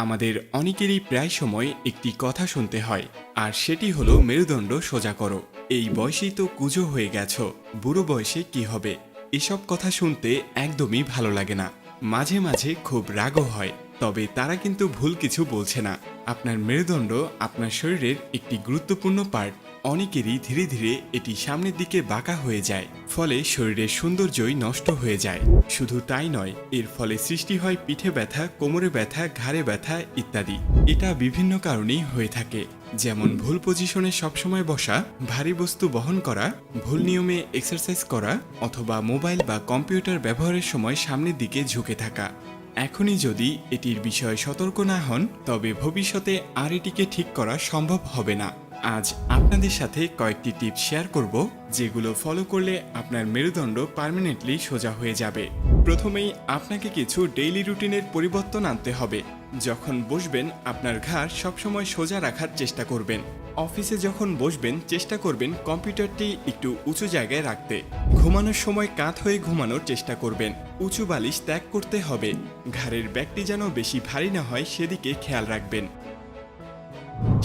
আমাদের অনেকেরই প্রায় সময় একটি কথা শুনতে হয়, আর সেটি হলো মেরুদণ্ড সোজা করো। এই বয়সেই তো কুঁজো হয়ে গেছো, বুড়ো বয়সে কি হবে? এসব কথা শুনতে একদমই ভালো লাগে না। মাঝে মাঝে খুব রাগও হয়। তবে তারা কিন্তু ভুল কিছু বলছে না। আপনার মেরুদণ্ড আপনার শরীরের একটি গুরুত্বপূর্ণ পার্ট। অনেকেরই ধীরে ধীরে এটি সামনের দিকে বাঁকা হয়ে যায়, ফলে শরীরের সৌন্দর্যই নষ্ট হয়ে যায়। শুধু তাই নয়, এর ফলে সৃষ্টি হয় পিঠে ব্যথা, কোমরে ব্যথা, ঘাড়ে ব্যথা ইত্যাদি। এটা বিভিন্ন কারণেই হয়ে থাকে, যেমন ভুল পজিশনে সবসময় বসা, ভারী বস্তু বহন করা, ভুল নিয়মে এক্সারসাইজ করা, অথবা মোবাইল বা কম্পিউটার ব্যবহারের সময় সামনের দিকে ঝুঁকে থাকা। এখনই যদি এটির বিষয়ে সতর্ক না হন, তবে ভবিষ্যতে আর এটিকে ঠিক করা সম্ভব হবে না। আজ আপনাদের সাথে কয়েকটি টিপস শেয়ার করব, যেগুলো ফলো করলে আপনার মেরুদণ্ড পার্মানেন্টলি সোজা হয়ে যাবে। প্রথমেই আপনাকে কিছু ডেইলি রুটিনের পরিবর্তন আনতে হবে। যখন বসবেন, আপনার ঘাড় সবসময় সোজা রাখার চেষ্টা করবেন। অফিসে যখন বসবেন, চেষ্টা করবেন কম্পিউটারটি একটু উঁচু জায়গায় রাখতে। ঘুমানোর সময় কাত হয়ে ঘুমানোর চেষ্টা করবেন। উঁচু বালিশ ত্যাগ করতে হবে। ঘাড়ের ব্যাগটি যেন বেশি ভারী না হয়, সেদিকে খেয়াল রাখবেন।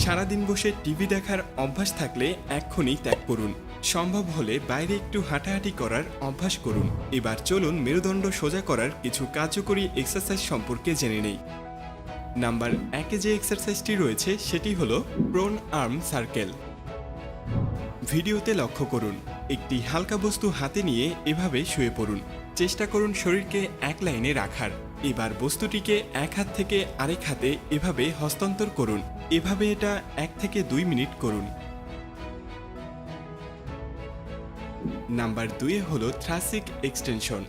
সারাদিন বসে টিভি দেখার অভ্যাস থাকলে এক্ষুনি ত্যাগ করুন। সম্ভব হলে বাইরে একটু হাঁটাহাঁটি করার অভ্যাস করুন। এবার চলুন মেরুদণ্ড সোজা করার কিছু কার্যকরী এক্সারসাইজ সম্পর্কে জেনে নেই। নাম্বার 1-এ যে এক্সারসাইজটি রয়েছে সেটি হলো প্রোন আর্ম সার্কেল। ভিডিওতে লক্ষ্য করুন, একটি হালকা বস্তু হাতে নিয়ে এভাবে শুয়ে পড়ুন। চেষ্টা করুন শরীরকে এক লাইনে রাখার। এবার বস্তুটিকে এক হাত থেকে আরেক হাতে এভাবে হস্তান্তর করুন। এভাবে এটা 1 থেকে 2 মিনিট করুন। নাম্বার 2-এ হলো থ্রাসিক এক্সটেনশন।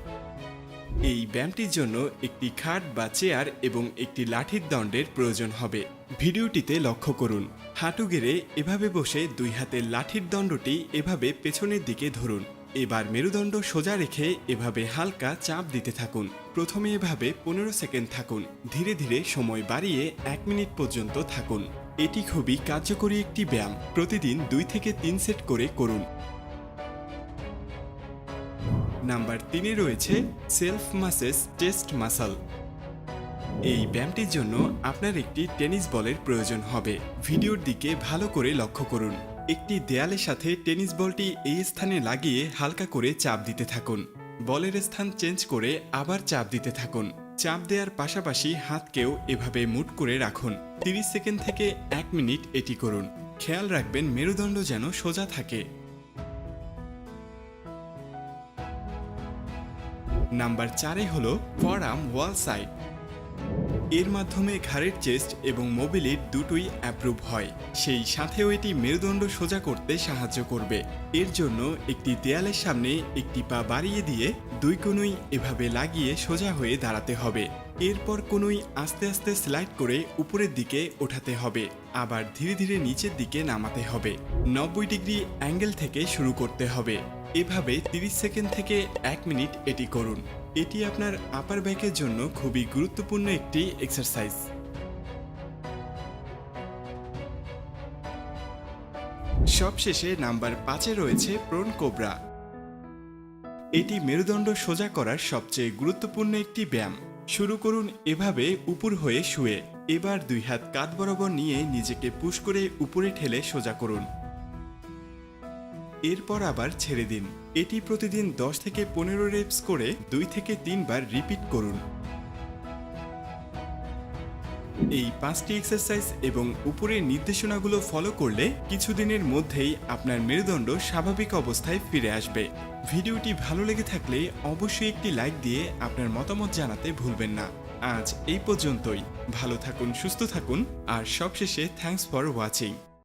এই ব্যায়ামটির জন্য একটি খাট বা চেয়ার এবং একটি লাঠির দণ্ডের প্রয়োজন হবে। ভিডিওটিতে লক্ষ্য করুন, হাঁটু গেড়ে এভাবে বসে 2 হাতের লাঠির দণ্ডটি এভাবে পেছনের দিকে ধরুন। এবার মেরুদণ্ড সোজা রেখে এভাবে হালকা চাপ দিতে থাকুন। প্রথমে এভাবে 15 সেকেন্ড থাকুন, ধীরে ধীরে সময় বাড়িয়ে 1 মিনিট পর্যন্ত থাকুন। এটি খুবই কার্যকরী একটি ব্যায়াম। প্রতিদিন 2 থেকে 3 সেট করে করুন। নাম্বার 3-এ রয়েছে সেলফ মাসেজ চেস্ট মাসল। এই ব্যায়ামটির জন্য আপনার একটি টেনিস বলের প্রয়োজন হবে। ভিডিওর দিকে ভালো করে লক্ষ্য করুন। একটি দেয়ালের সাথে টেনিস বলটি এই স্থানে লাগিয়ে হালকা করে চাপ দিতে থাকুন। বলের স্থান চেঞ্জ করে আবার চাপ দিতে থাকুন। চাপ দেওয়ার পাশাপাশি হাতকেও এভাবে মুট করে রাখুন। 30 সেকেন্ড থেকে 1 মিনিট এটি করুন। খেয়াল রাখবেন মেরুদণ্ড যেন সোজা থাকে। নাম্বার 4-এ হলো ফরআর্ম ওয়াল সাইড। এর মাধ্যমে ঘাড়ের চেস্ট এবং মোবিলিট দুটোই অ্যাপ্রুভ হয়। সেই সাথেও এটি মেরুদণ্ড সোজা করতে সাহায্য করবে। এর জন্য একটি দেয়ালের সামনে একটি পা বাড়িয়ে দিয়ে 2 কনুই এভাবে লাগিয়ে সোজা হয়ে দাঁড়াতে হবে। এরপর কনুই আস্তে আস্তে স্লাইড করে উপরের দিকে ওঠাতে হবে, আবার ধীরে ধীরে নিচের দিকে নামাতে হবে। 90 ডিগ্রি অ্যাঙ্গেল থেকে শুরু করতে হবে। এভাবে 30 সেকেন্ড থেকে 1 মিনিট এটি করুন। এটি আপনার আপার ব্যাকের জন্য খুবই গুরুত্বপূর্ণ একটি এক্সারসাইজ। সবশেষে নাম্বার 5-এ রয়েছে প্রোন কোবরা। এটি মেরুদণ্ড সোজা করার সবচেয়ে গুরুত্বপূর্ণ একটি ব্যায়াম। শুরু করুন এভাবে উপর হয়ে শুয়ে। এবার 2 হাত কাঁধ বরাবর নিয়ে নিজেকে পুশ করে উপরে ঠেলে সোজা করুন। এরপর আবার ছেড়ে দিন। এটি প্রতিদিন 10 থেকে 15 রেপস করে 2 থেকে 3 বার রিপিট করুন। এই 5টি এক্সারসাইজ এবং উপরের নির্দেশনাগুলো ফলো করলে কিছুদিনের মধ্যেই আপনার মেরুদণ্ড স্বাভাবিক অবস্থায় ফিরে আসবে। ভিডিওটি ভালো লেগে থাকলে অবশ্যই একটি লাইক দিয়ে আপনার মতামত জানাতে ভুলবেন না। আজ এই পর্যন্তই। ভালো থাকুন, সুস্থ থাকুন, আর সবশেষে থ্যাঙ্কস ফর ওয়াচিং।